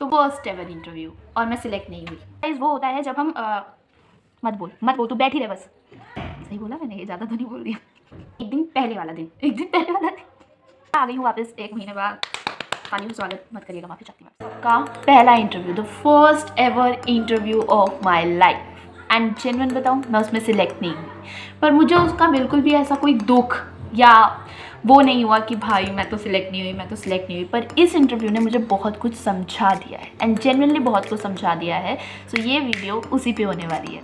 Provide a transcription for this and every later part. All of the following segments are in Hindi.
तो फर्स्ट एवर इंटरव्यू और मैं सिलेक्ट नहीं हुई। गाइस वो होता है जब हम मत बोल तू बैठी रहे बस। सही बोला मैंने, ये ज़्यादा तो नहीं बोल दिया। एक दिन पहले वाला दिन आ गई हूँ वापस 1 महीने बाद। तालियों स्वागत मत करिएगा, माफी चाहती हूँ का पहला interview, the first ever interview of my life. And genuine बताऊँ, मैं उसमें सिलेक्ट नहीं हुई, पर मुझे उसका बिल्कुल भी ऐसा कोई दुख या वो नहीं हुआ कि भाई मैं तो सिलेक्ट नहीं हुई। पर इस इंटरव्यू ने मुझे बहुत कुछ समझा दिया है, एंड जेन्युइनली बहुत कुछ समझा दिया है। सो ये वीडियो उसी पे होने वाली है।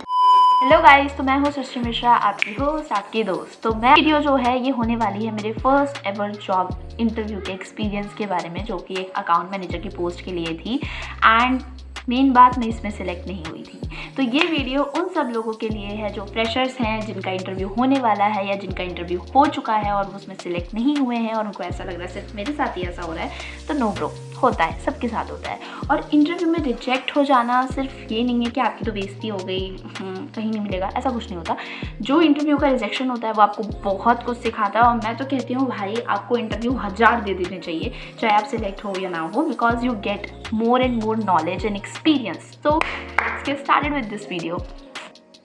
हेलो गाइस, तो मैं हूँ सृष्टि मिश्रा, आपकी होस्ट, आपकी दोस्त। तो मैं वीडियो जो है ये होने वाली है मेरे फर्स्ट एवर जॉब इंटरव्यू के एक्सपीरियंस के बारे में, जो कि एक अकाउंट मैनेजर की पोस्ट के लिए थी। एंड मेन बात, मैं इसमें सेलेक्ट नहीं हुई थी। तो ये वीडियो उन सब लोगों के लिए है जो फ्रेशर्स हैं, जिनका इंटरव्यू होने वाला है या जिनका इंटरव्यू हो चुका है और वो उसमें सिलेक्ट नहीं हुए हैं और उनको ऐसा लग रहा है सिर्फ मेरे साथ ही ऐसा हो रहा है। तो नो ब्रो, होता है, सबके साथ होता है। और इंटरव्यू में रिजेक्ट हो जाना सिर्फ ये नहीं है कि आपकी तो बेइज्जती हो गई, कहीं नहीं मिलेगा, ऐसा कुछ नहीं होता। जो इंटरव्यू का रिजेक्शन होता है वो आपको बहुत कुछ सिखाता है। और मैं तो कहती हूँ भाई, आपको इंटरव्यू 1000 दे देने चाहिए, चाहे आप सिलेक्ट हो या ना हो, because you get more and more knowledge and experience. So let's get started with this video.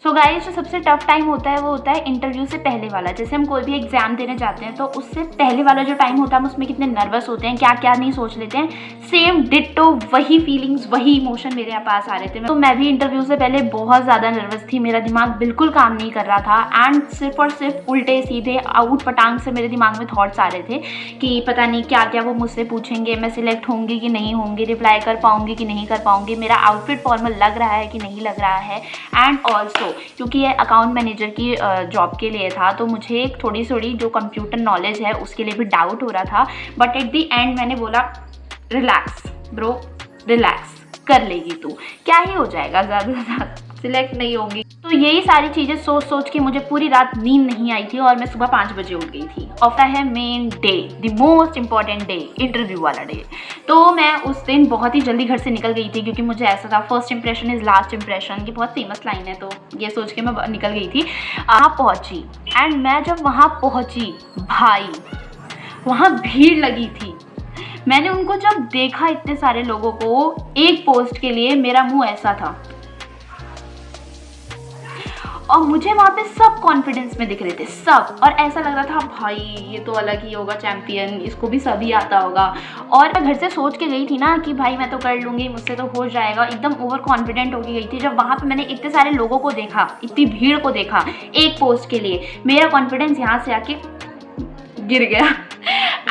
So guys, जो सबसे टफ टाइम होता है वो होता है इंटरव्यू से पहले वाला। जैसे हम कोई भी एग्जाम देने जाते हैं तो उससे पहले वाला जो टाइम होता है हम उसमें कितने नर्वस होते हैं, क्या क्या नहीं सोच लेते हैं। सेम डिट्टो वही फीलिंग्स, वही इमोशन मेरे पास आ रहे थे। तो मैं भी इंटरव्यू से पहले बहुत ज़्यादा नर्वस थी, मेरा दिमाग बिल्कुल काम नहीं कर रहा था। एंड सिर्फ और सिर्फ उल्टे सीधे आउट पटांग से मेरे दिमाग में थॉट्स आ रहे थे कि पता नहीं क्या क्या वो मुझसे पूछेंगे, मैं सिलेक्ट होंगी कि नहीं होंगी, रिप्लाई कर पाऊंगी कि नहीं कर पाऊंगी, मेरा आउटफिट फॉर्मल लग रहा है कि नहीं लग रहा है। एंड ऑल्सो क्योंकि ये अकाउंट मैनेजर की जॉब के लिए था, तो मुझे थोड़ी जो कंप्यूटर नॉलेज है उसके लिए भी डाउट हो रहा था। बट एट द एंड मैंने बोला, रिलैक्स ब्रो, रिलैक्स, कर लेगी तू, क्या ही हो जाएगा, ज़्यादा से ज़्यादा सिलेक्ट नहीं होगी। तो यही सारी चीज़ें सोच के मुझे पूरी रात नींद नहीं आई थी और मैं सुबह 5 बजे उठ गई थी। और है main day, the most important day, interview वाला डे। तो मैं उस दिन बहुत ही जल्दी घर से निकल गई थी, क्योंकि मुझे ऐसा था, first impression is last impression की बहुत फेमस लाइन है। तो ये सोच के मैं निकल गई थी। वहाँ पहुँची, एंड मैं जब वहाँ पहुँची भाई, वहाँ भीड़ लगी थी। मैंने उनको जब देखा, इतने सारे लोगों को एक पोस्ट के लिए, मेरा मुंह ऐसा था। और मुझे वहाँ पे सब कॉन्फिडेंस में दिख रहे थे, सब। और ऐसा लग रहा था भाई ये तो अलग ही होगा चैम्पियन, इसको भी सभी आता होगा। और मैं घर से सोच के गई थी ना कि भाई मैं तो कर लूँगी, मुझसे तो हो जाएगा, एकदम ओवर कॉन्फिडेंट होके गई थी। जब वहाँ पे मैंने इतने सारे लोगों को देखा, इतनी भीड़ को देखा एक पोस्ट के लिए, मेरा कॉन्फिडेंस यहाँ से आके गिर गया।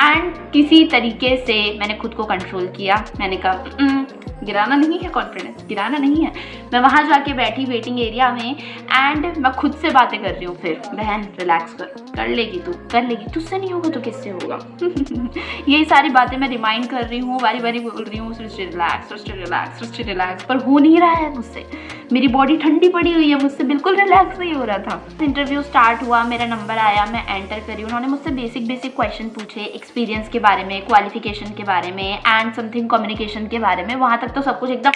एंड किसी तरीके से मैंने खुद को कंट्रोल किया। मैंने कहा गिराना नहीं है, कॉन्फिडेंस गिराना नहीं है। मैं वहाँ जाके बैठी वेटिंग एरिया में, एंड मैं खुद से बातें कर रही हूँ। फिर बहन रिलैक्स कर लेगी तू, कर लेगी, तुझसे नहीं होगा तो किससे होगा। यही सारी बातें मैं रिमाइंड कर रही हूँ, बारी बारी बोल रही हूँ, सृष्टि रिलैक्स, सृष्टि रिलैक्स, सृष्टि रिलैक्स, पर हो नहीं रहा है मुझसे। मेरी बॉडी ठंडी पड़ी हुई है, मुझसे बिल्कुल रिलैक्स नहीं हो रहा था। इंटरव्यू स्टार्ट हुआ, मेरा नंबर आया, मैं एंटर करी। उन्होंने मुझसे बेसिक क्वेश्चन पूछे, एक्सपीरियंस के बारे में, क्वालिफिकेशन के बारे में, एंड समथिंग कम्युनिकेशन के बारे में। वहाँ तक तो सब कुछ एकदम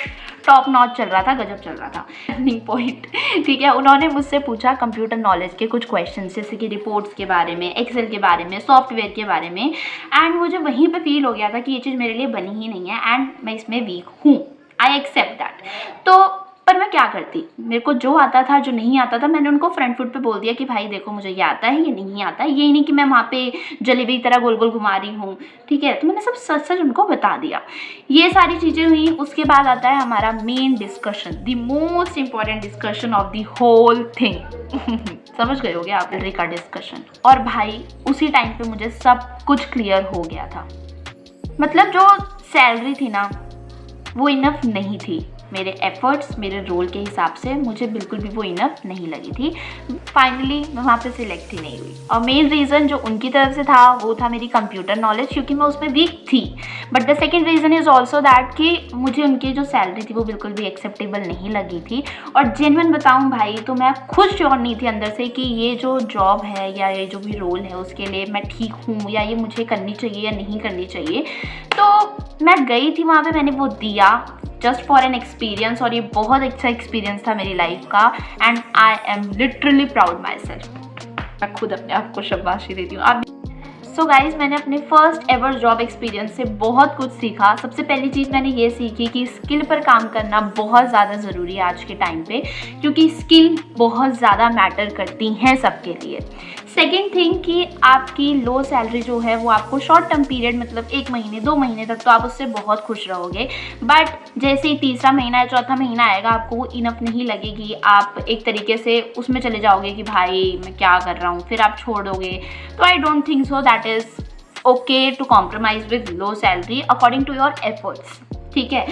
टॉप नॉच चल रहा था, गजब चल रहा था। टर्निंग पॉइंट, ठीक है। उन्होंने मुझसे पूछा कंप्यूटर नॉलेज के कुछ क्वेश्चन, जैसे कि रिपोर्ट्स के बारे में, एक्सेल के बारे में, सॉफ्टवेयर के बारे में। एंड मुझे वहीं पे फील हो गया था कि ये चीज़ मेरे लिए बनी ही नहीं है, एंड मैं इसमें वीक हूँ, आई एक्सेप्ट दैट। तो पर मैं क्या करती, मेरे को जो आता था, जो नहीं आता था, मैंने उनको फ्रंट फुट पे बोल दिया कि भाई देखो मुझे ये आता है, ये नहीं आता है। ये नहीं कि मैं वहाँ पे जलेबी की तरह गोल गोल घुमा रही हूँ, ठीक है। तो मैंने सब सच उनको बता दिया। ये सारी चीज़ें हुई। उसके बाद आता है हमारा main discussion, the most important discussion of the whole thing. समझ गए होगे आप, सैलरी का डिस्कशन। और भाई उसी टाइम पे मुझे सब कुछ क्लियर हो गया था। मतलब जो सैलरी थी ना, वो इनफ नहीं थी। मेरे एफर्ट्स, मेरे रोल के हिसाब से मुझे बिल्कुल भी वो इनफ नहीं लगी थी। फाइनली मैं वहाँ पे सिलेक्ट ही नहीं हुई। और मेन रीज़न जो उनकी तरफ से था वो था मेरी कंप्यूटर नॉलेज, क्योंकि मैं उसमें वीक थी। But the second reason is also that कि मुझे उनकी जो सैलरी थी वो बिल्कुल भी एक्सेप्टेबल नहीं लगी थी। और जेन्युइन बताऊँ भाई, तो मैं खुद श्योर नहीं थी अंदर से कि ये जो जॉब है या ये जो भी रोल है उसके लिए मैं ठीक हूँ, या ये मुझे करनी चाहिए या नहीं करनी चाहिए। तो मैं गई थी वहाँ पे, मैंने वो दिया जस्ट फॉर एन एक्सपीरियंस, और ये बहुत अच्छा एक्सपीरियंस था मेरी लाइफ का। And I am literally proud my self. मैं खुद अपने आप को शाबाशी देती हूँ। आप सो गाइज मैंने अपने फर्स्ट एवर जॉब एक्सपीरियंस से बहुत कुछ सीखा। सबसे पहली चीज़ मैंने ये सीखी कि स्किल पर काम करना बहुत ज़्यादा ज़रूरी है आज के टाइम पे, क्योंकि स्किल बहुत ज़्यादा मैटर करती हैं सबके लिए। सेकेंड थिंग कि आपकी लो सैलरी जो है वो आपको शॉर्ट टर्म पीरियड मतलब 1 महीने 2 महीने तक तो आप उससे बहुत खुश रहोगे, बट जैसे ही तीसरा महीना या चौथा महीना आएगा आपको वो इनफ नहीं लगेगी। आप एक तरीके से उसमें चले जाओगे कि भाई मैं क्या कर रहा हूँ, फिर आप छोड़ दोगे। तो I don't think so that is okay to compromise with low salary according to your efforts, ठीक है।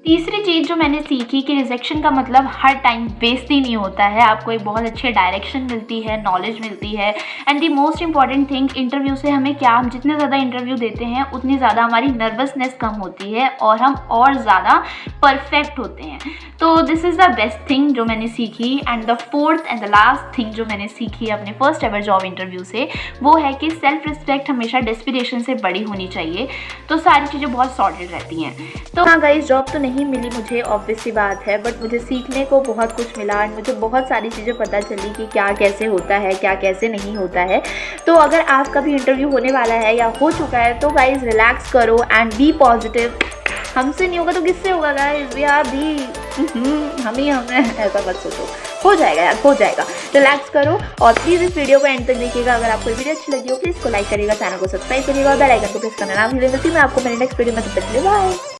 तीसरी चीज़ जो मैंने सीखी कि रिजेक्शन का मतलब हर टाइम बेइज्जती नहीं होता है, आपको एक बहुत अच्छे डायरेक्शन मिलती है, नॉलेज मिलती है। And the most important thing, interview से हमें क्या, हम जितने ज़्यादा इंटरव्यू देते हैं उतनी ज़्यादा हमारी नर्वसनेस कम होती है और हम और ज़्यादा परफेक्ट होते हैं। तो this is the best thing जो मैंने सीखी। And the fourth and the last thing जो मैंने सीखी अपने फर्स्ट एवर जॉब इंटरव्यू से, वो है कि सेल्फ रिस्पेक्ट हमेशा डेस्पिरेशन से बड़ी होनी चाहिए। तो सारी चीज़ें बहुत सॉर्टेड रहती हैं। तो हाँ गाइस, जॉब तो नहीं मिली मुझे, ऑब्वियस सी बात है, बट मुझे सीखने को बहुत कुछ मिला और मुझे बहुत सारी चीज़ें पता चली कि क्या कैसे होता है, क्या कैसे नहीं होता है। तो अगर आपका भी इंटरव्यू होने वाला है या हो चुका है तो गाइस रिलैक्स करो एंड बी पॉजिटिव। हमसे नहीं होगा तो किससे होगा गाइस, वी आर दी हमें ऐसा मत सोचो, हो जाएगा यार, हो जाएगा। रिलैक्स करो और प्लीज़ इस वीडियो को एंड तक देखिएगा। अगर आपको वीडियो अच्छी लगी हो प्लीज़ को लाइक करिएगा, चैनल को सब्सक्राइब करिएगा और बेल आइकन को प्रेस करना ना भूलिएगा। मैं आपको मेरे नेक्स्ट वीडियो में तब तक के लिए बाय।